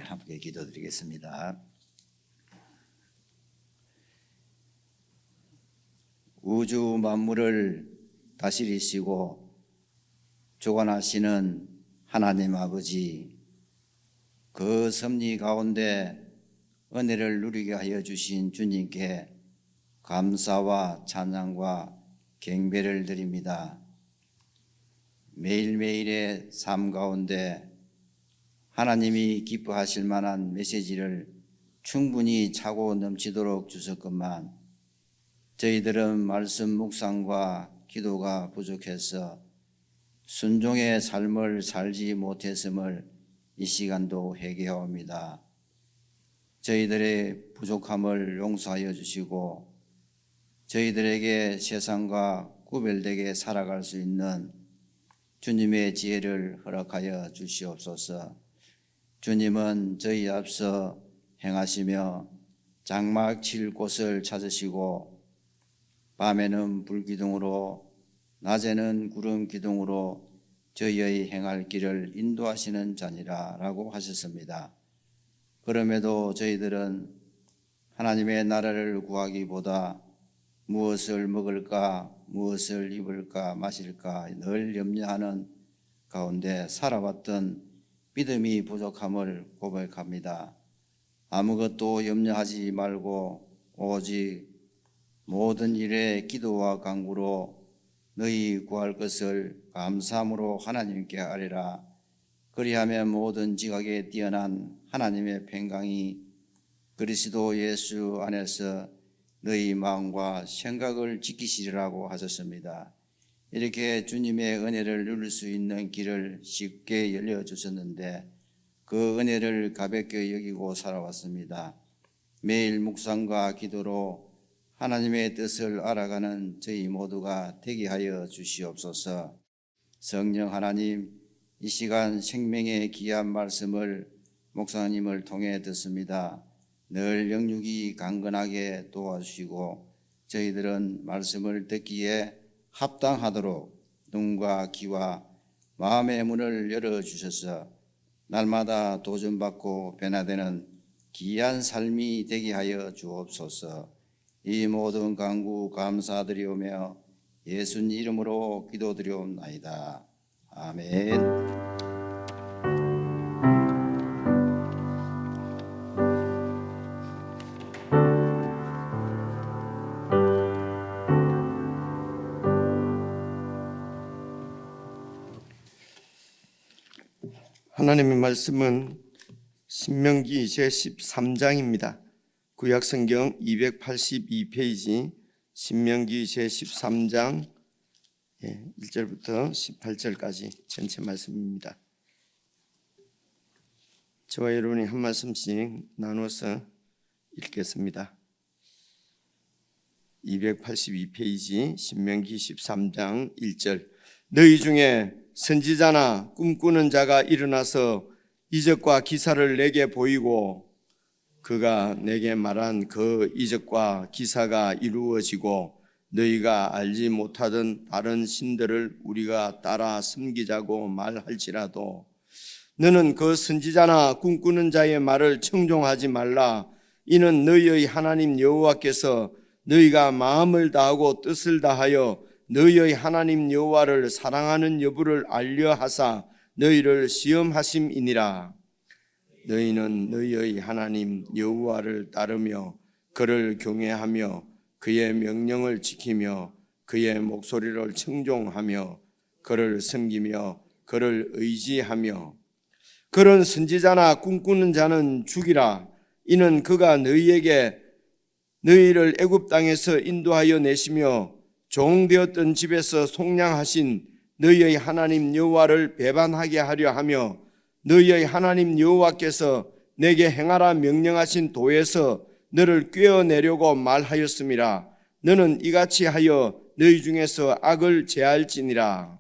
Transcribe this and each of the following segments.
함께 기도드리겠습니다. 우주 만물을 다스리시고 주관하시는 하나님 아버지, 그 섭리 가운데 은혜를 누리게 하여 주신 주님께 감사와 찬양과 경배를 드립니다. 매일매일의 삶 가운데 하나님이 기뻐하실 만한 메시지를 충분히 차고 넘치도록 주셨건만 저희들은 말씀 묵상과 기도가 부족해서 순종의 삶을 살지 못했음을 이 시간도 회개하옵니다. 저희들의 부족함을 용서하여 주시고 저희들에게 세상과 구별되게 살아갈 수 있는 주님의 지혜를 허락하여 주시옵소서. 주님은 저희 앞서 행하시며 장막 칠 곳을 찾으시고 밤에는 불기둥으로 낮에는 구름 기둥으로 저희의 행할 길을 인도하시는 자니라 라고 하셨습니다. 그럼에도 저희들은 하나님의 나라를 구하기보다 무엇을 먹을까, 무엇을 입을까, 마실까 늘 염려하는 가운데 살아왔던 믿음이 부족함을 고백합니다. 아무것도 염려하지 말고 오직 모든 일에 기도와 간구로 너희 구할 것을 감사함으로 하나님께 아뢰라. 그리하면 모든 지각에 뛰어난 하나님의 평강이 그리스도 예수 안에서 너희 마음과 생각을 지키시리라고 하셨습니다. 이렇게 주님의 은혜를 누릴 수 있는 길을 쉽게 열려주셨는데 그 은혜를 가볍게 여기고 살아왔습니다. 매일 묵상과 기도로 하나님의 뜻을 알아가는 저희 모두가 되게 하여 주시옵소서. 성령 하나님, 이 시간 생명의 귀한 말씀을 목사님을 통해 듣습니다. 늘 영육이 강건하게 도와주시고 저희들은 말씀을 듣기에 합당하도록 눈과 귀와 마음의 문을 열어주셔서 날마다 도전받고 변화되는 귀한 삶이 되게 하여 주옵소서. 이 모든 간구 감사드리오며 예수님 이름으로 기도드리옵나이다. 아멘. 하나님의 말씀은 신명기 제13장입니다. 구약성경 282페이지 신명기 제13장 1절부터 18절까지 전체 말씀입니다. 저와 여러분이 한 말씀씩 나누어서 읽겠습니다. 282페이지 신명기 13장 1절. 너희 중에 선지자나 꿈꾸는 자가 일어나서 이적과 기사를 내게 보이고 그가 내게 말한 그 이적과 기사가 이루어지고 너희가 알지 못하던 다른 신들을 우리가 따라 섬기자고 말할지라도 너는 그 선지자나 꿈꾸는 자의 말을 청종하지 말라. 이는 너희의 하나님 여호와께서 너희가 마음을 다하고 뜻을 다하여 너희의 하나님 여호와를 사랑하는 여부를 알려 하사 너희를 시험하심이니라. 너희는 너희의 하나님 여호와를 따르며 그를 경외하며 그의 명령을 지키며 그의 목소리를 청종하며 그를 섬기며 그를 의지하며 그런 선지자나 꿈꾸는 자는 죽이라. 이는 그가 너희를 애굽 땅에서 인도하여 내시며 종되었던 집에서 속량하신 너희의 하나님 여호와를 배반하게 하려 하며 너희의 하나님 여호와께서 내게 행하라 명령하신 도에서 너를 꿰어내려고 말하였음이라. 너는 이같이 하여 너희 중에서 악을 제할지니라.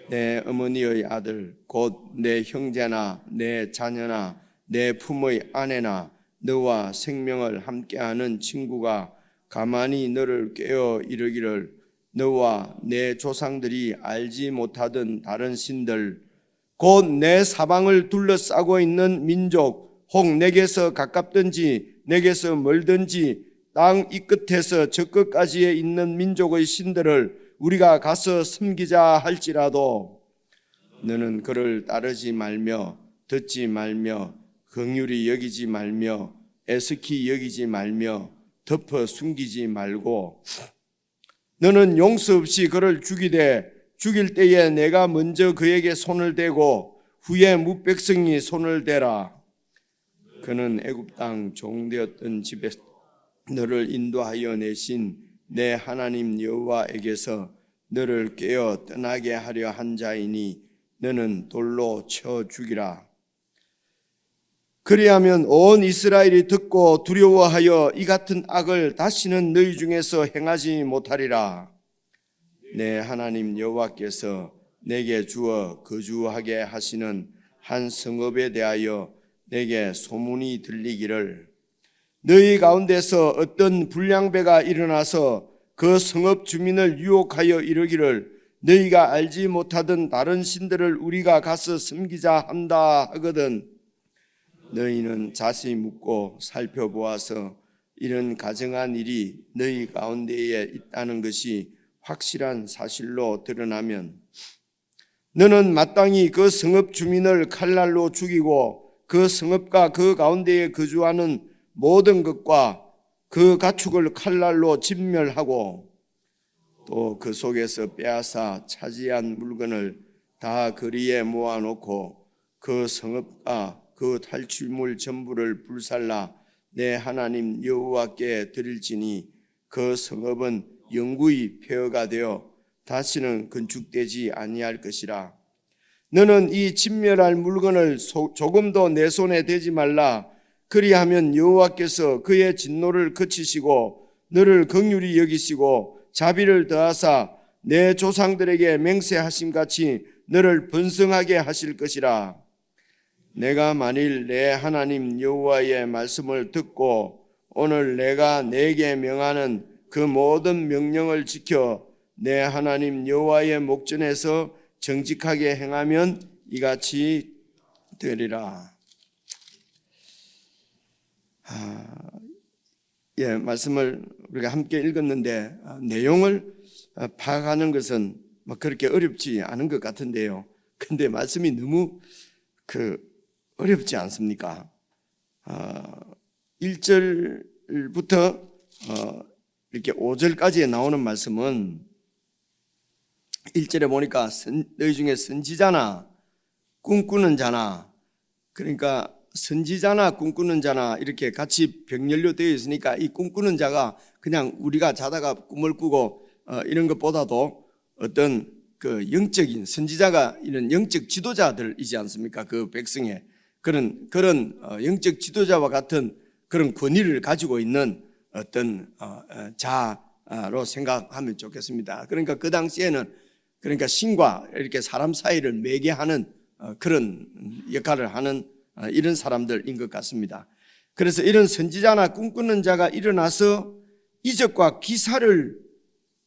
내 어머니의 아들 곧 내 형제나 내 자녀나 내 품의 아내나 너와 생명을 함께하는 친구가 가만히 너를 꿰어 이르기를 너와 내 조상들이 알지 못하던 다른 신들 곧 내 사방을 둘러싸고 있는 민족, 혹 내게서 가깝든지 내게서 멀든지 땅 이 끝에서 저 끝까지에 있는 민족의 신들을 우리가 가서 섬기자 할지라도 너는 그를 따르지 말며 듣지 말며 긍휼히 여기지 말며 애석히 여기지 말며 덮어 숨기지 말고 너는 용서 없이 그를 죽이되 죽일 때에 내가 먼저 그에게 손을 대고 후에 뭇백성이 손을 대라. 그는 애굽 땅 종되었던 집에 너를 인도하여 내신 내 하나님 여호와에게서 너를 깨어 떠나게 하려 한 자이니 너는 돌로 쳐 죽이라. 그리하면 온 이스라엘이 듣고 두려워하여 이 같은 악을 다시는 너희 중에서 행하지 못하리라. 내 하나님 여호와께서 내게 주어 거주하게 하시는 한 성읍에 대하여 내게 소문이 들리기를 너희 가운데서 어떤 불량배가 일어나서 그 성읍 주민을 유혹하여 이르기를 너희가 알지 못하던 다른 신들을 우리가 가서 섬기자 한다 하거든 너희는 자세히 묻고 살펴보아서 이런 가정한 일이 너희 가운데에 있다는 것이 확실한 사실로 드러나면 너는 마땅히 그 성읍 주민을 칼날로 죽이고 그 성읍과 그 가운데에 거주하는 모든 것과 그 가축을 칼날로 진멸하고 또 그 속에서 빼앗아 차지한 물건을 다 거리에 모아놓고 그 성읍과 그 탈취물 전부를 불살라 내 하나님 여호와께 드릴지니 그 성읍은 영구히 폐허가 되어 다시는 건축되지 아니할 것이라. 너는 이 진멸할 물건을 조금도 내 손에 대지 말라. 그리하면 여호와께서 그의 진노를 그치시고 너를 긍휼히 여기시고 자비를 더하사 내 조상들에게 맹세하신 같이 너를 번성하게 하실 것이라. 내가 만일 내 하나님 여호와의 말씀을 듣고 오늘 내가 내게 명하는 그 모든 명령을 지켜 내 하나님 여호와의 목전에서 정직하게 행하면 이같이 되리라. 말씀을 우리가 함께 읽었는데 내용을 파악하는 것은 그렇게 어렵지 않은 것 같은데요. 근데 말씀이 너무 어렵지 않습니까? 1절부터 이렇게 5절까지 나오는 말씀은 1절에 보니까 너희 중에 선지자나 꿈꾸는 자나, 그러니까 선지자나 꿈꾸는 자나 이렇게 같이 병렬로 되어 있으니까 이 꿈꾸는 자가 그냥 우리가 자다가 꿈을 꾸고 이런 것보다도 어떤 그 영적인 선지자가 이런 영적 지도자들이지 않습니까? 그 백성의 그런 영적 지도자와 같은 그런 권위를 가지고 있는 어떤 자로 생각하면 좋겠습니다. 그러니까 그 당시에는 그러니까 신과 이렇게 사람 사이를 매개하는 그런 역할을 하는 이런 사람들인 것 같습니다. 그래서 이런 선지자나 꿈꾸는 자가 일어나서 이적과 기사를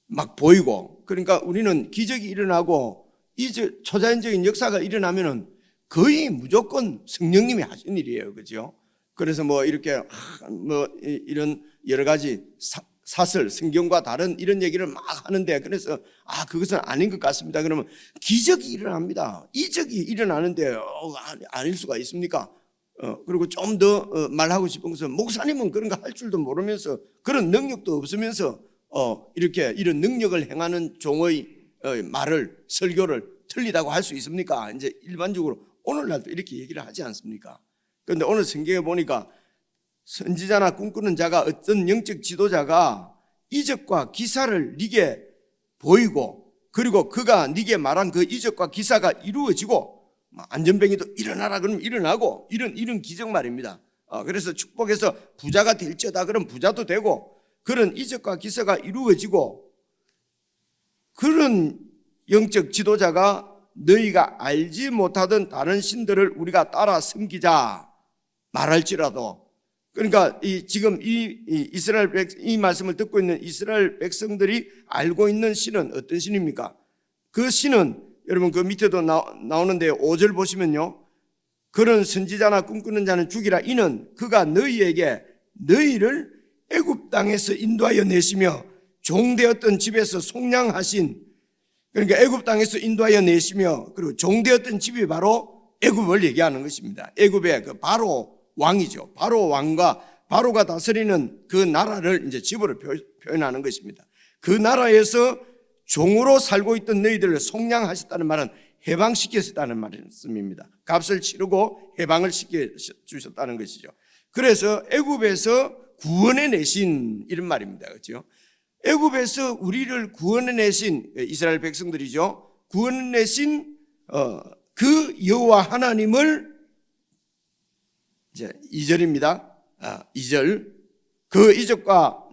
막 보이고, 그러니까 우리는 기적이 일어나고 이적 초자연적인 역사가 일어나면은 거의 무조건 성령님이 하신 일이에요, 그죠? 그래서 뭐 이렇게 이런 여러 가지 사설 성경과 다른 이런 얘기를 막 하는데, 그래서 그것은 아닌 것 같습니다. 그러면 기적이 일어납니다. 이적이 일어나는데 아닐 수가 있습니까? 그리고 좀 더 말하고 싶은 것은 목사님은 그런 거 할 줄도 모르면서 그런 능력도 없으면서 이렇게 이런 능력을 행하는 종의 말을 설교를 틀리다고 할 수 있습니까? 이제 일반적으로 오늘날도 이렇게 얘기를 하지 않습니까? 그런데 오늘 성경에 보니까 선지자나 꿈꾸는 자가 어떤 영적 지도자가 이적과 기사를 네게 보이고, 그리고 그가 네게 말한 그 이적과 기사가 이루어지고, 안전병이도 일어나라 그러면 일어나고, 이런 기적 말입니다. 그래서 축복해서 부자가 될지어다 그러면 부자도 되고, 그런 이적과 기사가 이루어지고, 그런 영적 지도자가 너희가 알지 못하던 다른 신들을 우리가 따라 섬기자 말할지라도, 그러니까 지금 이 말씀을 듣고 있는 이스라엘 백성들이 알고 있는 신은 어떤 신입니까? 그 신은 여러분 그 밑에도 나오는데 5절 보시면요. 그런 선지자나 꿈꾸는 자는 죽이라. 이는 그가 너희에게 너희를 애굽 땅에서 인도하여 내시며 종되었던 집에서 속량하신, 그러니까 애굽 땅에서 인도하여 내시며 그리고 종되었던 집이 바로 애굽을 얘기하는 것입니다. 애굽의 그 바로 왕이죠. 바로 왕과 바로가 다스리는 그 나라를 이제 집으로 표현하는 것입니다. 그 나라에서 종으로 살고 있던 너희들을 속량하셨다는 말은 해방시켰다는 말씀입니다. 값을 치르고 해방을 시켜주셨다는 것이죠. 그래서 애굽에서 구원해 내신 이런 말입니다. 그렇죠? 애굽에서 우리를 구원해 내신 이스라엘 백성들이죠. 구원해 내신 그 여호와 하나님을 이제 2절입니다. 2절. 그 이적과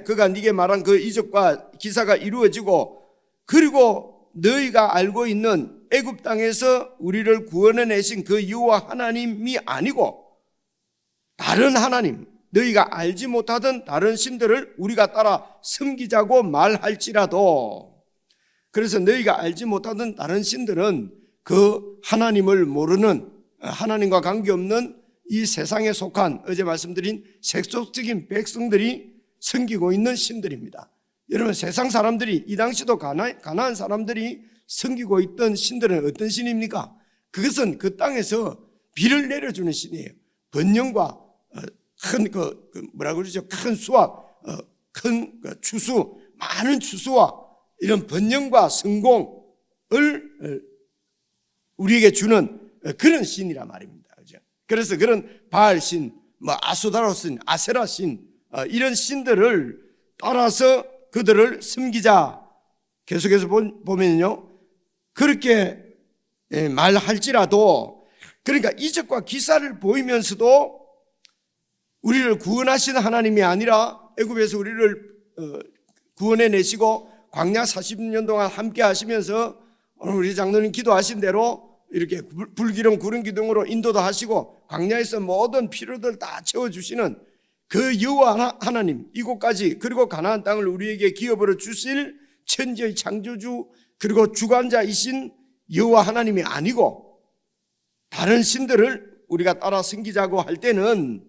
그가 네게 말한 그 이적과 기사가 이루어지고 그리고 너희가 알고 있는 애굽 땅에서 우리를 구원해 내신 그 여호와 하나님이 아니고 다른 하나님, 너희가 알지 못하던 다른 신들을 우리가 따라 섬기자고 말할지라도, 그래서 너희가 알지 못하던 다른 신들은 그 하나님을 모르는, 하나님과 관계없는 이 세상에 속한 어제 말씀드린 세속적인 백성들이 섬기고 있는 신들입니다. 여러분, 세상 사람들이, 이 당시도 가나안 사람들이 섬기고 있던 신들은 어떤 신입니까? 그것은 그 땅에서 비를 내려주는 신이에요. 번영과 큰 뭐라 그러죠? 큰 수확, 큰 추수, 많은 추수와 이런 번영과 성공을 우리에게 주는 그런 신이란 말입니다. 그래서 그런 바알 신, 아수다로 신, 아세라 신, 이런 신들을 따라서 그들을 섬기자. 계속해서 보면요, 그렇게 말할지라도, 그러니까 이적과 기사를 보이면서도 우리를 구원하신 하나님이 아니라 애굽에서 우리를 구원해 내시고 광야 40년 동안 함께 하시면서 오늘 우리 장로님 기도하신 대로 이렇게 불기둥 구름 기둥으로 인도도 하시고 광야에서 모든 필요들 다 채워주시는 그 여호와 하나님, 이곳까지 그리고 가나안 땅을 우리에게 기업으로 주실 천지의 창조주 그리고 주관자이신 여호와 하나님이 아니고 다른 신들을 우리가 따라 섬기자고 할 때는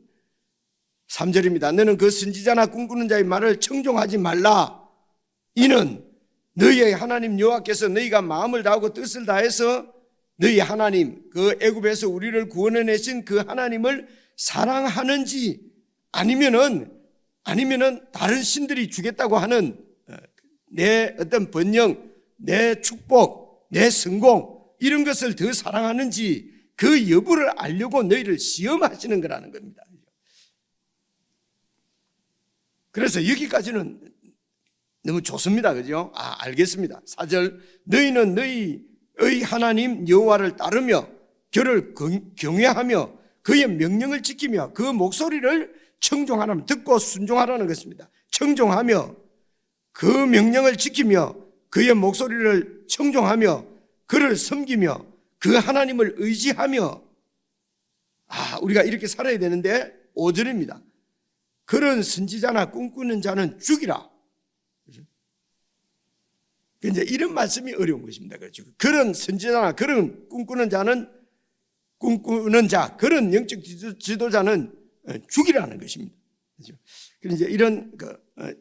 3절입니다. 너는 그 선지자나 꿈꾸는 자의 말을 청종하지 말라. 이는 너희의 하나님 여호와께서 너희가 마음을 다하고 뜻을 다해서 너희 하나님, 그 애굽에서 우리를 구원해 내신 그 하나님을 사랑하는지 아니면은 다른 신들이 주겠다고 하는 내 어떤 번영, 내 축복, 내 성공 이런 것을 더 사랑하는지 그 여부를 알려고 너희를 시험하시는 거라는 겁니다. 그래서 여기까지는 너무 좋습니다. 그죠? 알겠습니다. 4절. 너희는 너희의 하나님 여호와를 따르며 그를 경외하며 그의 명령을 지키며 그 목소리를 청종하라는, 듣고 순종하라는 것입니다. 청종하며 그 명령을 지키며 그의 목소리를 청종하며 그를 섬기며 그 하나님을 의지하며, 우리가 이렇게 살아야 되는데 5절입니다. 그런 선지자나 꿈꾸는 자는 죽이라. 이제 이런 말씀이 어려운 것입니다. 그렇죠? 그런 선지자나 그런 꿈꾸는 자, 그런 영적 지도자는 죽이라는 것입니다. 그렇죠? 그래서 이제 이런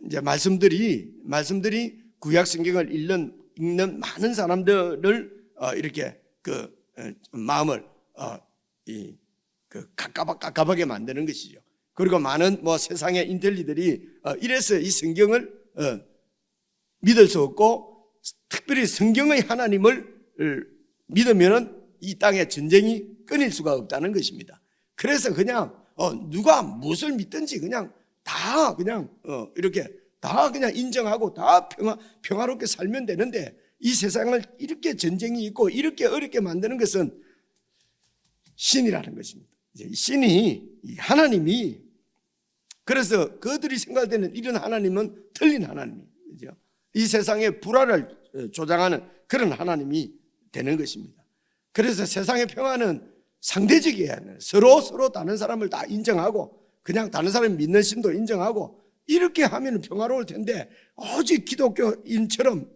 이제 말씀들이 구약 성경을 읽는 많은 사람들을 이렇게 마음을 갑갑하게 만드는 것이죠. 그리고 많은 세상의 인텔리들이 이래서 이 성경을 믿을 수 없고, 특별히 성경의 하나님을 믿으면 이 땅에 전쟁이 끊일 수가 없다는 것입니다. 그래서 그냥 누가 무엇을 믿든지 그냥 다 이렇게 다 그냥 인정하고 다 평화롭게 살면 되는데, 이 세상을 이렇게 전쟁이 있고 이렇게 어렵게 만드는 것은 신이라는 것입니다. 신이, 하나님이, 그래서 그들이 생각되는 이런 하나님은 틀린 하나님이죠. 이 세상의 불화를 조장하는 그런 하나님이 되는 것입니다. 그래서 세상의 평화는 상대적이어야 해요. 서로 다른 사람을 다 인정하고 그냥 다른 사람이 믿는 신도 인정하고 이렇게 하면 평화로울 텐데, 오직 기독교인처럼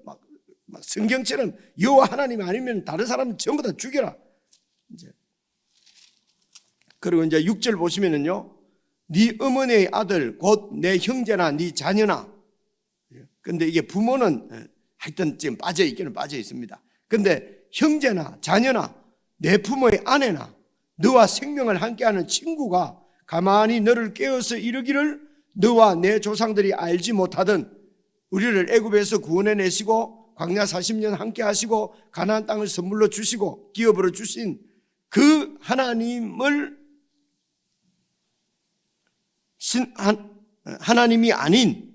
성경처럼 여호와 하나님이 아니면 다른 사람은 전부 다 죽여라. 이제 그리고 이제 6절 보시면은요, 네 어머니의 아들 곧 내 형제나 네 자녀나. 근데 이게 부모는 하여튼 지금 빠져 있기는 빠져 있습니다. 근데 형제나 자녀나 내 부모의 아내나 너와 생명을 함께하는 친구가 가만히 너를 깨워서 이르기를 너와 내 조상들이 알지 못하던 우리를 애굽에서 구원해 내시고 광야 40년 함께 하시고 가나안 땅을 선물로 주시고 기업으로 주신 그 하나님을 하나님이 아닌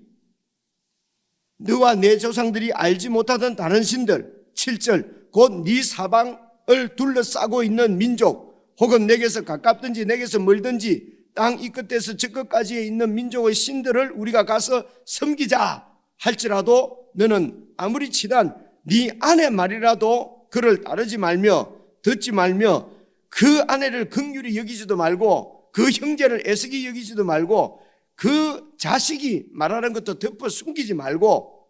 너와 내 조상들이 알지 못하던 다른 신들, 7절 곧 네 사방을 둘러싸고 있는 민족 혹은 내게서 가깝든지 내게서 멀든지 땅 이 끝에서 저 끝까지에 있는 민족의 신들을 우리가 가서 섬기자 할지라도 너는 아무리 친한 네 아내 말이라도 그를 따르지 말며 듣지 말며 그 아내를 긍휼히 여기지도 말고 그 형제를 애석히 여기지도 말고 그 자식이 말하는 것도 덮어 숨기지 말고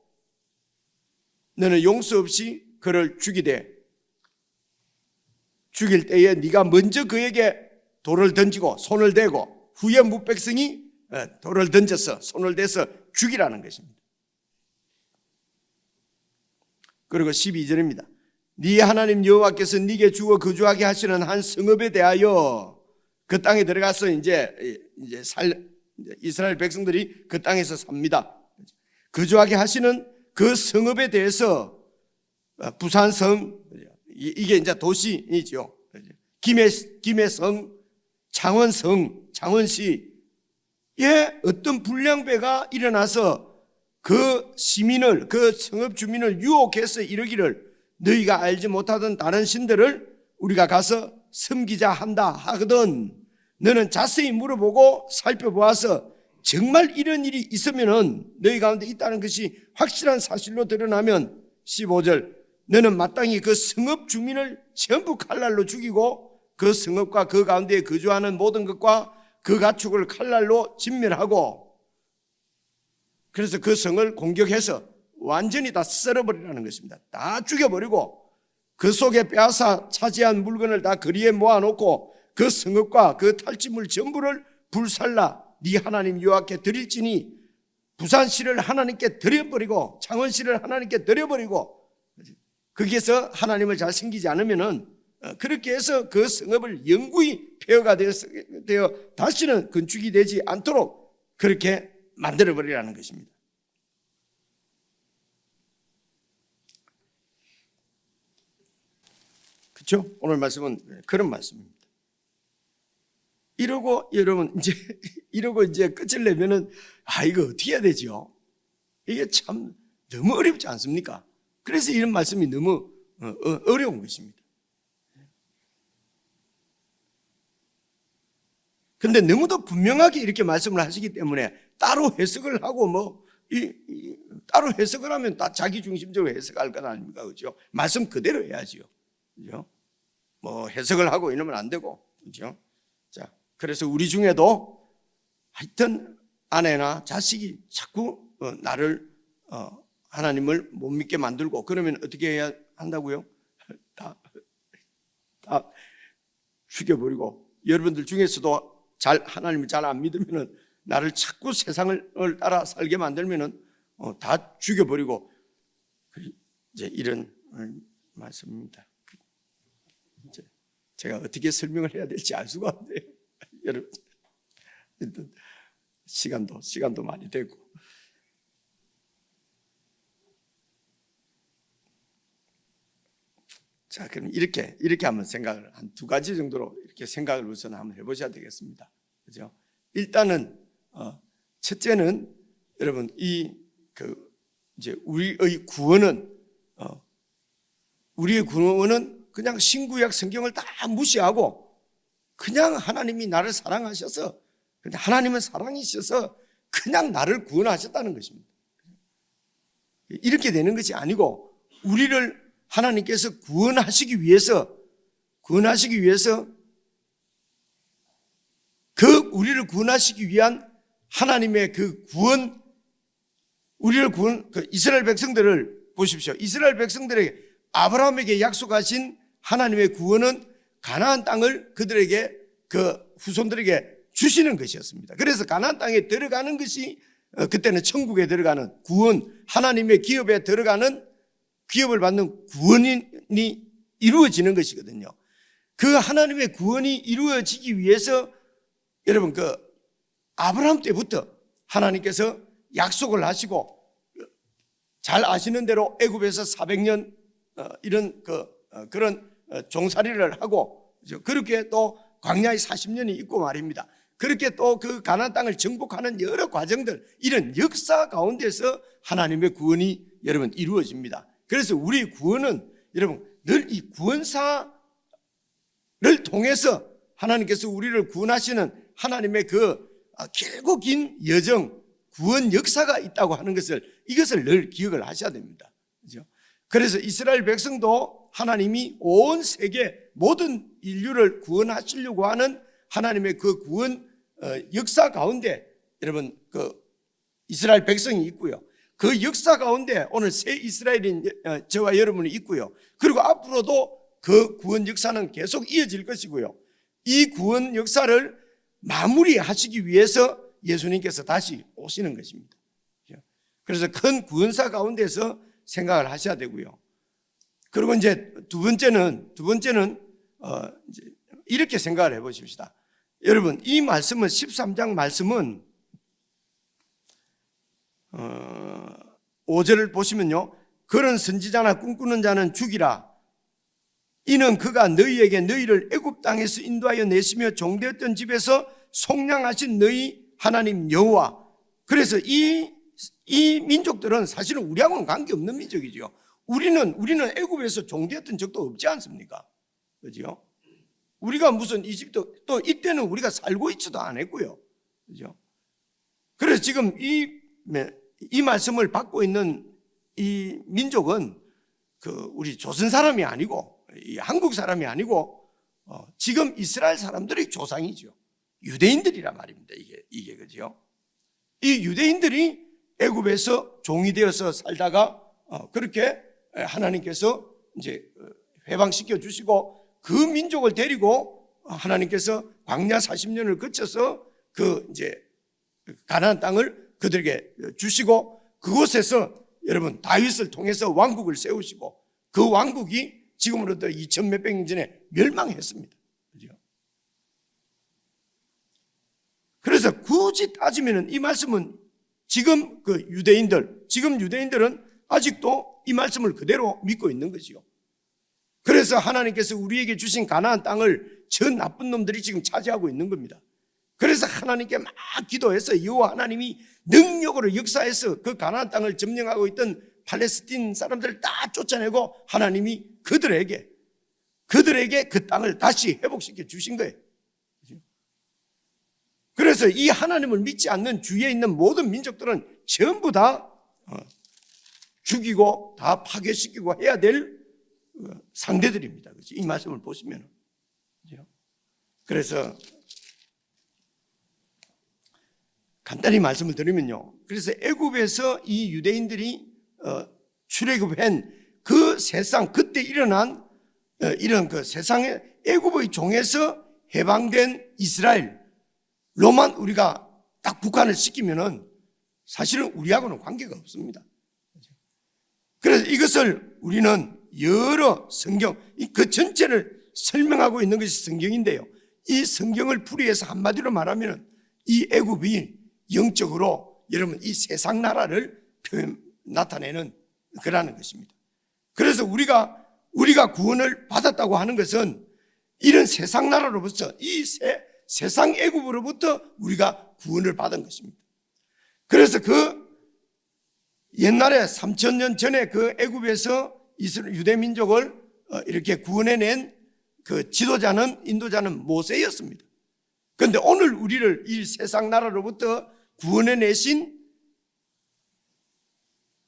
너는 용서 없이 그를 죽이되 죽일 때에 네가 먼저 그에게 돌을 던지고 손을 대고 후에 무백성이 돌을 던져서 손을 대서 죽이라는 것입니다. 그리고 12절입니다. 네 하나님 여호와께서 네게 주어 거주하게 하시는 한 성읍에 대하여 그 땅에 들어가서 이제 이스라엘 백성들이 그 땅에서 삽니다. 거주하게 하시는 그 성읍에 대해서 부산성 이게 이제 도시이죠. 김해성, 창원성, 창원시에 어떤 불량배가 일어나서 그 시민을 그 성읍 주민을 유혹해서 이르기를 너희가 알지 못하던 다른 신들을 우리가 가서 섬기자 한다 하거든 너는 자세히 물어보고 살펴보아서 정말 이런 일이 있으면은 너희 가운데 있다는 것이 확실한 사실로 드러나면 15절 너는 마땅히 그 성읍 주민을 전부 칼날로 죽이고 그 성읍과 그 가운데 거주하는 모든 것과 그 가축을 칼날로 진멸하고 그래서 그 성을 공격해서 완전히 다 썰어버리라는 것입니다. 다 죽여버리고 그 속에 빼앗아 차지한 물건을 다 거리에 모아놓고 그 성읍과 그 탈취물 전부를 불살라 네 하나님 여호와께 드릴지니 부산시를 하나님께 드려버리고 창원시를 하나님께 드려버리고 거기에서 하나님을 잘 섬기지 않으면은 그렇게 해서 그 성읍을 영구히 폐허가 되어 다시는 건축이 되지 않도록 그렇게 만들어버리라는 것입니다. 그렇죠? 오늘 말씀은 그런 말씀입니다. 이러고 여러분 이제 끝을 내면은 이거 어떻게 해야 되죠? 이게 참 너무 어렵지 않습니까? 그래서 이런 말씀이 너무 어려운 것입니다. 근데 너무도 분명하게 이렇게 말씀을 하시기 때문에 따로 해석을 하고 따로 해석을 하면 다 자기 중심적으로 해석할 건 아닙니까? 그죠? 말씀 그대로 해야지요. 그죠? 해석을 하고 이러면 안 되고. 그죠? 자, 그래서 우리 중에도 하여튼 아내나 자식이 자꾸 나를 하나님을 못 믿게 만들고 그러면 어떻게 해야 한다고요? 다 죽여버리고 여러분들 중에서도 하나님을 잘 안 믿으면은 나를 자꾸 세상을 따라 살게 만들면은 다 죽여버리고 이제 이런 말씀입니다. 이제 제가 어떻게 설명을 해야 될지 알 수가 없네요. 여러분 일단 시간도 많이 되고 자 그럼 이렇게 한번 생각을 한 두 가지 정도로 이렇게 생각을 우선 한번 해보셔야 되겠습니다. 그죠? 일단은 첫째는 여러분 이제 우리의 구원은 그냥 신구약 성경을 다 무시하고 그냥 하나님이 나를 사랑하셔서 하나님은 사랑이셔서 그냥 나를 구원하셨다는 것입니다. 이렇게 되는 것이 아니고 우리를 하나님께서 구원하시기 위해서 우리를 구원하시기 위한 하나님의 그 구원, 이스라엘 백성들을 보십시오. 이스라엘 백성들에게 아브라함에게 약속하신 하나님의 구원은 가나안 땅을 그들에게 그 후손들에게 주시는 것이었습니다. 그래서 가나안 땅에 들어가는 것이 그때는 천국에 들어가는 구원, 하나님의 기업에 들어가는 기업을 받는 구원이 이루어지는 것이거든요. 그 하나님의 구원이 이루어지기 위해서 여러분 그 아브라함 때부터 하나님께서 약속을 하시고 잘 아시는 대로 애굽에서 400년 이런 그런 종살이를 하고 그렇게 또 광야에 40년이 있고 말입니다. 그렇게 또 그 가나안 땅을 정복하는 여러 과정들, 이런 역사 가운데서 하나님의 구원이 여러분 이루어집니다. 그래서 우리 구원은 여러분 늘 이 구원사를 통해서 하나님께서 우리를 구원하시는 하나님의 그 길고 긴 여정, 구원 역사가 있다고 하는 것을, 이것을 늘 기억을 하셔야 됩니다. 그렇죠? 그래서 이스라엘 백성도 하나님이 온 세계 모든 인류를 구원하시려고 하는 하나님의 그 구원 역사 가운데 여러분 그 이스라엘 백성이 있고요. 그 역사 가운데 오늘 새 이스라엘인 저와 여러분이 있고요. 그리고 앞으로도 그 구원 역사는 계속 이어질 것이고요. 이 구원 역사를 마무리하시기 위해서 예수님께서 다시 오시는 것입니다. 그래서 큰 구원사 가운데서 생각을 하셔야 되고요. 그리고 이제 두 번째는 이제 이렇게 생각을 해보십시다. 여러분 이 말씀은 13장 말씀은 5절을 보시면요, 그런 선지자나 꿈꾸는 자는 죽이라. 이는 그가 너희에게 너희를 애굽 땅에서 인도하여 내시며 종되었던 집에서 속량하신 너희 하나님 여호와. 그래서 이 민족들은 사실은 우리하고는 관계없는 민족이죠. 우리는 애굽에서 종되었던 적도 없지 않습니까? 그죠? 우리가 무슨 이집트, 또 이때는 우리가 살고 있지도 않았고요. 그죠? 그래서 지금 이 말씀을 받고 있는 이 민족은 우리 조선 사람이 아니고, 이 한국 사람이 아니고, 지금 이스라엘 사람들의 조상이죠. 유대인들이란 말입니다. 이게 그죠? 이 유대인들이 애굽에서 종이 되어서 살다가 그렇게 하나님께서 이제 회방시켜 주시고, 그 민족을 데리고 하나님께서 광야 40년을 거쳐서 이제 가나안 땅을 그들에게 주시고, 그곳에서 여러분 다윗을 통해서 왕국을 세우시고, 그 왕국이 지금으로부터 2000몇백 년 전에 멸망했습니다. 그죠? 그래서 굳이 따지면 이 말씀은 지금 유대인들은 아직도 이 말씀을 그대로 믿고 있는 거지요. 그래서 하나님께서 우리에게 주신 가나안 땅을 저 나쁜 놈들이 지금 차지하고 있는 겁니다. 그래서 하나님께 막 기도해서 여호와 하나님이 능력으로 역사해서 그 가나안 땅을 점령하고 있던 팔레스틴 사람들을 다 쫓아내고 하나님이 그들에게 그 땅을 다시 회복시켜 주신 거예요. 그래서 이 하나님을 믿지 않는 주위에 있는 모든 민족들은 전부 다 죽이고 다 파괴시키고 해야 될 상대들입니다. 그렇죠? 이 말씀을 보시면. 그래서 간단히 말씀을 드리면요, 그래서 애굽에서 이 유대인들이 출애굽한 그 세상, 그때 일어난 이런 그 세상의 애굽의 종에서 해방된 이스라엘로만 우리가 딱 북한을 시키면은 사실은 우리하고는 관계가 없습니다. 그래서 이것을 우리는 여러 성경, 그 전체를 설명하고 있는 것이 성경인데요, 이 성경을 풀이해서 한마디로 말하면 이 애굽이 영적으로 여러분 이 세상 나라를 나타내는 그라는 것입니다. 그래서 우리가 구원을 받았다고 하는 것은 이런 세상 나라로부터, 이 세상 애굽으로부터 우리가 구원을 받은 것입니다. 그래서 옛날에 3000년 전에 그 애굽에서 유대 민족을 이렇게 구원해낸 그 인도자는 모세였습니다. 그런데 오늘 우리를 이 세상 나라로부터 구원해내신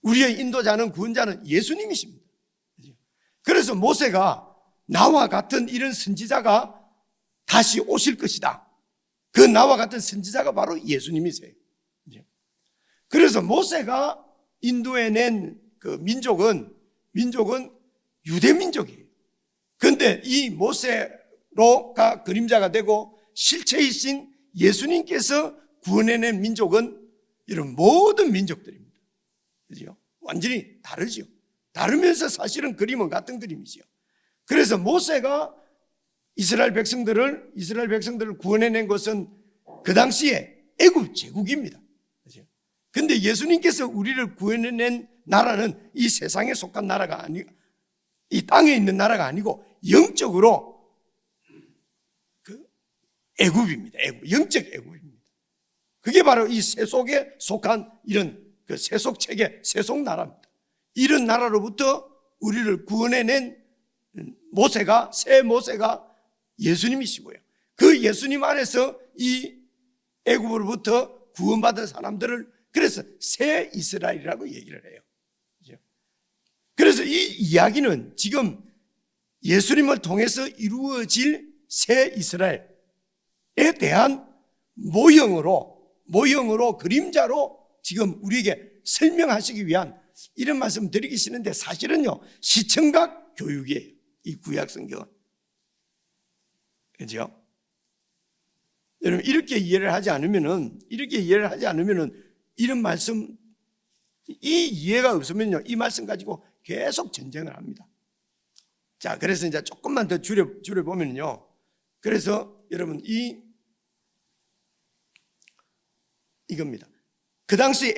우리의 인도자는, 구원자는 예수님이십니다. 그래서 모세가 나와 같은 이런 선지자가 다시 오실 것이다. 그 나와 같은 선지자가 바로 예수님이세요. 그래서 모세가 인도해낸 그 민족은 유대 민족이에요. 그런데 이 모세로가 그림자가 되고 실체이신 예수님께서 구원해낸 민족은 이런 모든 민족들입니다. 그죠? 완전히 다르죠. 다르면서 사실은 그림은 같은 그림이죠. 그래서 모세가 이스라엘 백성들을 구원해낸 것은 그 당시에 애굽 제국입니다. 그죠? 근데 예수님께서 우리를 구원해낸 나라는 이 세상에 속한 나라가 아니고 이 땅에 있는 나라가 아니고 영적으로 그 애굽입니다. 영적 애굽입니다. 그게 바로 이 세속에 속한 이런 그 세속 체계, 세속 나라입니다. 이런 나라로부터 우리를 구원해낸 새 모세가 예수님이시고요. 그 예수님 안에서 이 애굽으로부터 구원받은 사람들을 그래서 새 이스라엘이라고 얘기를 해요. 그래서 이 이야기는 지금 예수님을 통해서 이루어질 새 이스라엘에 대한 모형으로 그림자로 지금 우리에게 설명하시기 위한 이런 말씀 드리기 싫은데 사실은요 시청각 교육이에요. 이 구약 성경은. 그죠? 여러분 이렇게 이해를 하지 않으면은 이런 말씀 이 이해가 없으면요 이 말씀 가지고 계속 전쟁을 합니다. 자, 그래서 이제 조금만 더 줄여보면요. 그래서 여러분 이겁니다. 그 당시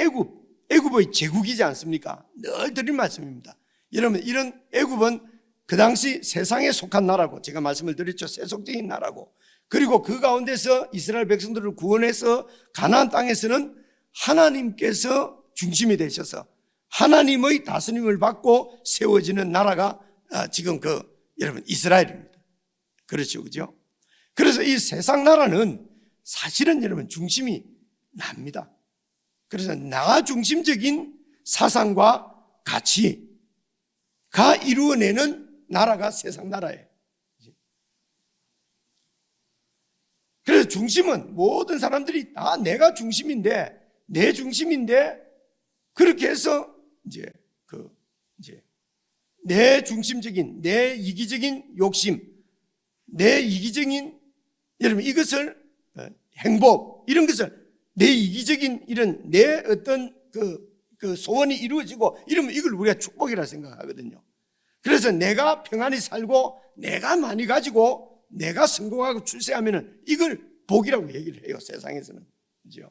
애굽의 제국이지 않습니까? 늘 드린 말씀입니다. 여러분 이런 애굽은 그 당시 세상에 속한 나라고 제가 말씀을 드렸죠. 세속적인 나라고 그리고 그 가운데서 이스라엘 백성들을 구원해서 가나안 땅에서는 하나님께서 중심이 되셔서 하나님의 다스림을 받고 세워지는 나라가 지금 여러분 이스라엘입니다. 그렇죠, 그죠? 그래서 이 세상 나라는 사실은 여러분 중심이 납니다. 그래서 나 중심적인 사상과 가치가 이루어내는 나라가 세상 나라예요. 그래서 중심은 모든 사람들이 다 내가 중심인데 내 중심인데 그렇게 해서 내 중심적인 내 이기적인 욕심, 내 이기적인 여러분 이것을 행복 이런 것을 내 이기적인 이런 내 어떤 그 소원이 이루어지고 이러면 이걸 우리가 축복이라 생각하거든요. 그래서 내가 평안히 살고 내가 많이 가지고 내가 성공하고 출세하면은 이걸 복이라고 얘기를 해요. 세상에서는. 그죠?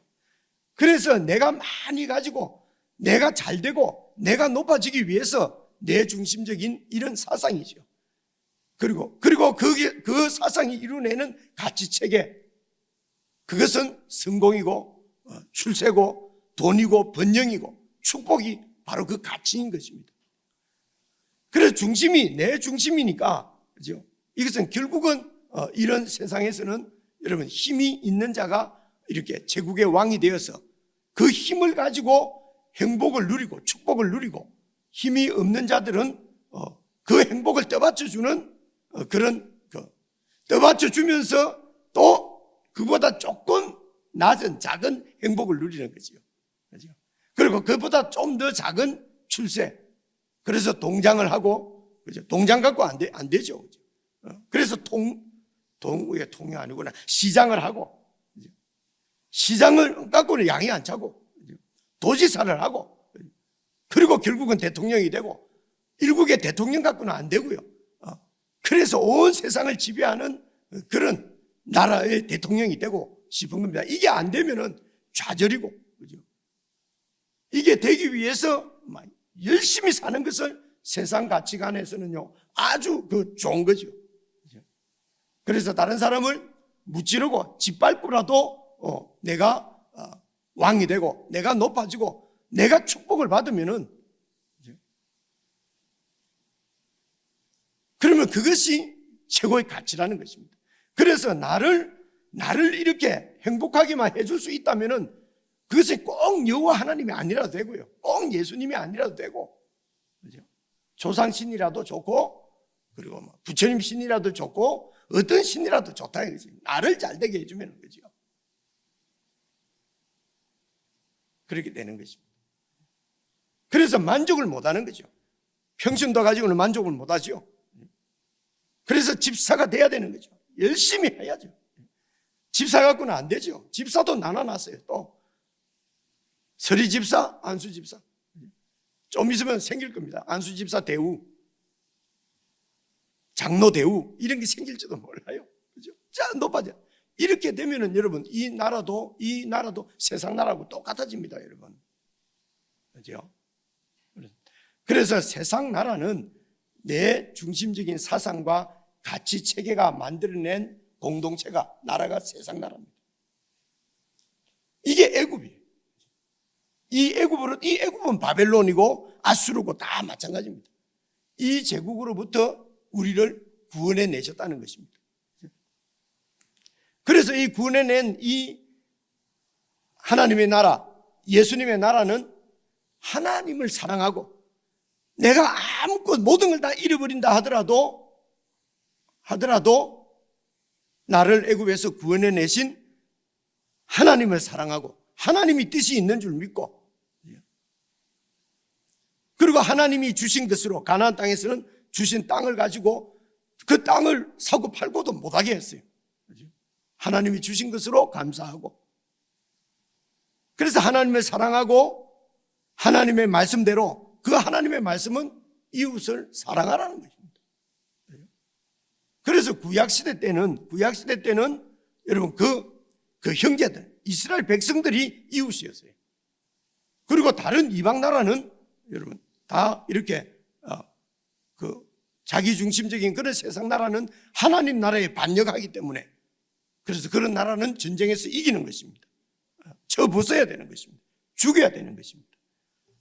그래서 내가 많이 가지고 내가 잘 되고 내가 높아지기 위해서 내 중심적인 이런 사상이죠. 그리고 그 사상이 이루어내는 가치 체계 그것은 성공이고 출세고 돈이고 번영이고 축복이 바로 그 가치인 것입니다. 그래서 중심이 내 중심이니까 그죠? 이것은 결국은 이런 세상에서는 여러분 힘이 있는 자가 이렇게 제국의 왕이 되어서 그 힘을 가지고 행복을 누리고 축복을 누리고 힘이 없는 자들은 그 행복을 떠받쳐주는 떠받쳐주면서 또 그보다 조금 낮은 작은 행복을 누리는 거죠. 그리고 그보다 좀 더 작은 출세. 그래서 동장을 하고, 그죠? 동장 갖고 안 되죠. 그죠? 그래서 동우의 통이 아니구나. 시장을 하고, 그죠? 시장을 갖고는 양이 안 차고, 그죠? 도지사를 하고, 그리고 결국은 대통령이 되고, 일국의 대통령 갖고는 안 되고요. 그래서 온 세상을 지배하는 그런 나라의 대통령이 되고 싶은 겁니다. 이게 안 되면은 좌절이고, 그죠? 이게 되기 위해서 열심히 사는 것을 세상 가치관에서는요, 아주 좋은 거죠. 그래서 다른 사람을 무찌르고 짓밟고라도 내가 왕이 되고, 내가 높아지고, 내가 축복을 받으면은, 그러면 그것이 최고의 가치라는 것입니다. 그래서 나를 이렇게 행복하게만 해줄 수 있다면은 그것이 꼭 여호와 하나님이 아니라도 되고요. 꼭 예수님이 아니라도 되고, 그죠? 조상신이라도 좋고, 그리고 부처님 신이라도 좋고, 어떤 신이라도 좋다 이거지. 나를 잘 되게 해주면 그죠? 그렇게 되는 것입니다. 그래서 만족을 못하는 거죠. 평신도 가지고는 만족을 못하죠. 그래서 집사가 돼야 되는 거죠. 열심히 해야죠. 집사 갖고는 안 되죠. 집사도 나눠놨어요. 또 서리 집사, 안수 집사. 좀 있으면 생길 겁니다. 안수 집사 대우, 장로 대우 이런 게 생길지도 몰라요. 그죠? 자, 높아져. 이렇게 되면은 여러분 이 나라도 세상 나라하고 똑같아집니다, 여러분. 그죠? 그래서 세상 나라는 내 중심적인 사상과 가치 체계가 만들어낸 공동체가 나라가 세상 나라입니다. 이게 애굽이에요. 이 애굽은 바벨론이고 아수르고 다 마찬가지입니다. 이 제국으로부터 우리를 구원해 내셨다는 것입니다. 그래서 이 구원해낸 이 하나님의 나라, 예수님의 나라는 하나님을 사랑하고 내가 아무것 모든 걸 다 잃어버린다 하더라도 나를 애굽에서 구원해 내신 하나님을 사랑하고 하나님이 뜻이 있는 줄 믿고 그리고 하나님이 주신 것으로 가나안 땅에서는 주신 땅을 가지고 그 땅을 사고 팔고도 못하게 했어요. 하나님이 주신 것으로 감사하고 그래서 하나님을 사랑하고 하나님의 말씀대로 그 하나님의 말씀은 이웃을 사랑하라는 것입니다. 그래서 구약시대 때는 여러분 그 형제들 이스라엘 백성들이 이웃이었어요. 그리고 다른 이방 나라는 여러분 다 이렇게 그 자기 중심적인 그런 세상 나라는 하나님 나라에 반역하기 때문에 그래서 그런 나라는 전쟁에서 이기는 것입니다. 쳐 부숴야 되는 것입니다. 죽여야 되는 것입니다.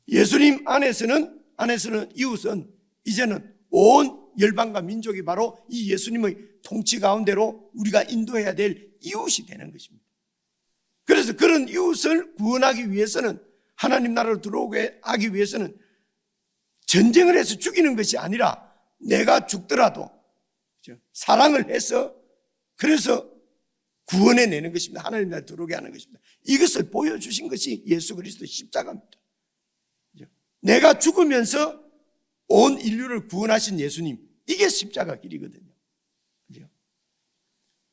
예수님 안에서는 이웃은 이제는 온 열방과 민족이 바로 이 예수님의 통치 가운데로 우리가 인도해야 될 이웃이 되는 것입니다. 그래서 그런 이웃을 구원하기 위해서는 하나님 나라로 들어오게 하기 위해서는 전쟁을 해서 죽이는 것이 아니라 내가 죽더라도 사랑을 해서 그래서 구원해내는 것입니다. 하나님 나라에 들어오게 하는 것입니다. 이것을 보여주신 것이 예수 그리스도 십자가입니다. 내가 죽으면서 온 인류를 구원하신 예수님, 이게 십자가 길이거든요.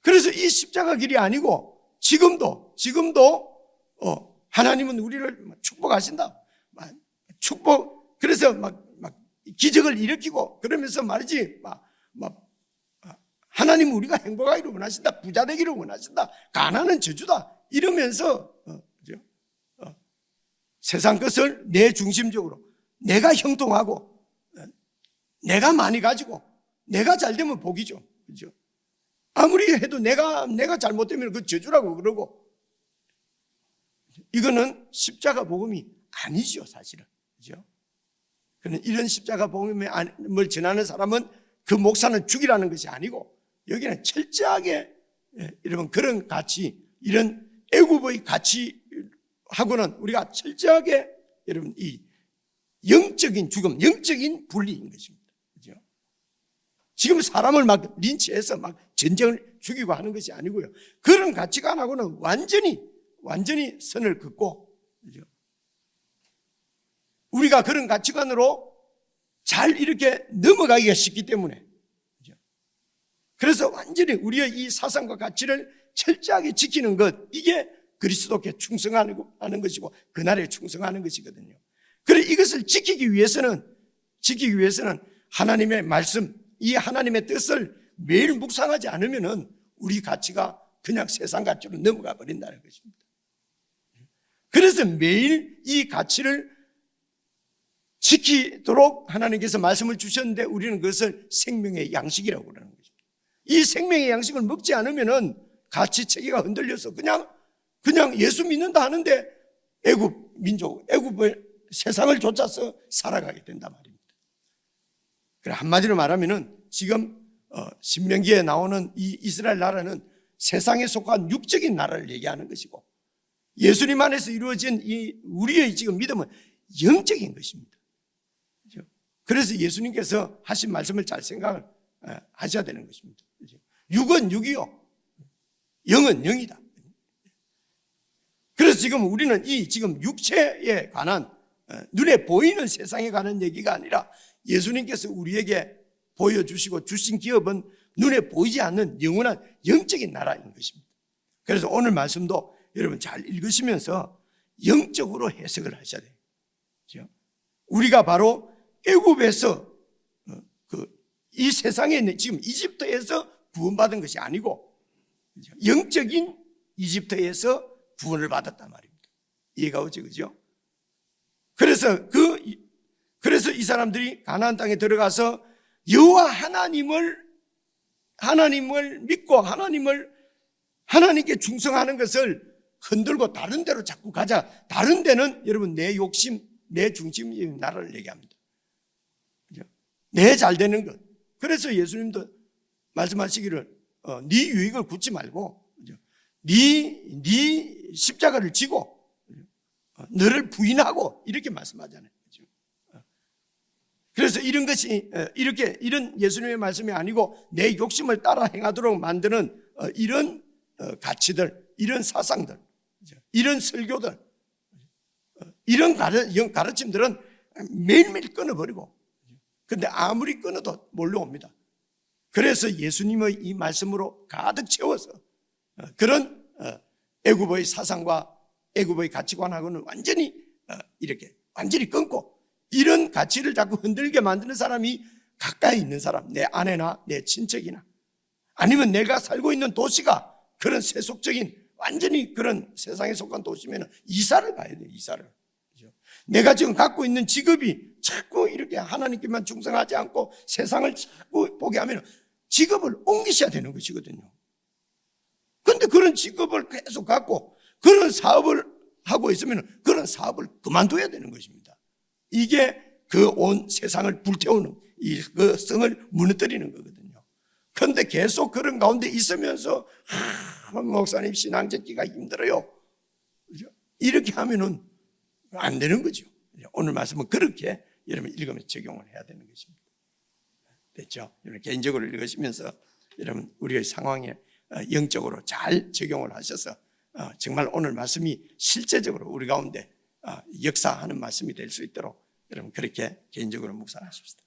그래서 이 십자가 길이 아니고 지금도 하나님은 우리를 축복하신다. 그래서 막 기적을 일으키고 그러면서 말이지 하나님은 우리가 행복하기를 원하신다. 부자 되기를 원하신다. 가난은 저주다. 이러면서 세상 것을 내 중심적으로 내가 형통하고 내가 많이 가지고 내가 잘 되면 복이죠. 그죠? 아무리 해도 내가 잘못되면 그 저주라고 그러고 이거는 십자가 복음이 아니죠, 사실은. 그죠? 그런데 이런 십자가 복음을 전하는 사람은 그 목사는 죽이라는 것이 아니고 여기는 철저하게 여러분 그런 가치, 이런 애굽의 가치하고는 우리가 철저하게 여러분 이 영적인 죽음, 영적인 분리인 것입니다. 그죠? 지금 사람을 막 린치해서 막 전쟁을 죽이고 하는 것이 아니고요. 그런 가치관하고는 완전히 선을 긋고, 그죠? 우리가 그런 가치관으로 잘 이렇게 넘어가기가 쉽기 때문에, 그죠? 그래서 완전히 우리의 이 사상과 가치를 철저하게 지키는 것, 이게 그리스도께 충성하는 것이고 그날에 충성하는 것이거든요. 그래 이것을 지키기 위해서는 하나님의 말씀, 이 하나님의 뜻을 매일 묵상하지 않으면은 우리 가치가 그냥 세상 가치로 넘어가 버린다는 것입니다. 그래서 매일 이 가치를 지키도록 하나님께서 말씀을 주셨는데 우리는 그것을 생명의 양식이라고 그러는 것입니다. 이 생명의 양식을 먹지 않으면은 가치 체계가 흔들려서 그냥 예수 믿는다 하는데 애굽을 세상을 좇아서 살아가게 된단 말입니다. 그래 한마디로 말하면은 지금 신명기에 나오는 이 이스라엘 나라는 세상에 속한 육적인 나라를 얘기하는 것이고 예수님 안에서 이루어진 이 우리의 지금 믿음은 영적인 것입니다. 그래서 예수님께서 하신 말씀을 잘 생각을 하셔야 되는 것입니다. 육은 육이요, 영은 영이다. 그래서 지금 우리는 이 지금 육체에 관한 눈에 보이는 세상에 가는 얘기가 아니라 예수님께서 우리에게 보여주시고 주신 기업은 눈에 보이지 않는 영원한 영적인 나라인 것입니다. 그래서 오늘 말씀도 여러분 잘 읽으시면서 영적으로 해석을 하셔야 돼요. 그렇죠? 우리가 바로 애굽에서 이 세상에 있는 지금 이집트에서 구원받은 것이 아니고 영적인 이집트에서 구원을 받았단 말입니다. 이해가 오죠, 그죠? 그래서 이 사람들이 가나안 땅에 들어가서 여호와 하나님을 믿고 하나님께 충성하는 것을 흔들고 다른 데로 자꾸 가자. 다른 데는 여러분 내 욕심, 내 중심적인 나라를 얘기합니다. 내 잘 되는 것. 그래서 예수님도 말씀하시기를 네 유익을 굳지 말고 네 십자가를 지고 너를 부인하고 이렇게 말씀하잖아요. 그래서 이런 것이 이런 예수님의 말씀이 아니고 내 욕심을 따라 행하도록 만드는 이런 가치들, 이런 사상들, 이런 설교들, 이런 가르침들은 매일매일 끊어버리고 근데 아무리 끊어도 몰려옵니다. 그래서 예수님의 이 말씀으로 가득 채워서 그런 애굽의 사상과 애굽의 가치관하고는 완전히 끊고 이런 가치를 자꾸 흔들게 만드는 사람이 가까이 있는 사람, 내 아내나 내 친척이나 아니면 내가 살고 있는 도시가 그런 세속적인 완전히 그런 세상에 속한 도시면 이사를 가야 돼요. 이사를. 내가 지금 갖고 있는 직업이 자꾸 이렇게 하나님께만 충성하지 않고 세상을 자꾸 보게 하면 직업을 옮기셔야 되는 것이거든요. 그런데 그런 직업을 계속 갖고 그런 사업을 하고 있으면 그런 사업을 그만둬야 되는 것입니다. 이게 그 온 세상을 불태우는 그 성을 무너뜨리는 거거든요. 그런데 계속 그런 가운데 있으면서 목사님 신앙 짓기가 힘들어요. 이렇게 하면은 안 되는 거죠. 오늘 말씀은 그렇게 여러분 읽으면서 적용을 해야 되는 것입니다. 됐죠? 여러분 개인적으로 읽으시면서 여러분 우리의 상황에 영적으로 잘 적용을 하셔서 정말 오늘 말씀이 실제적으로 우리 가운데 역사하는 말씀이 될 수 있도록 여러분 그렇게 개인적으로 묵상하십시다.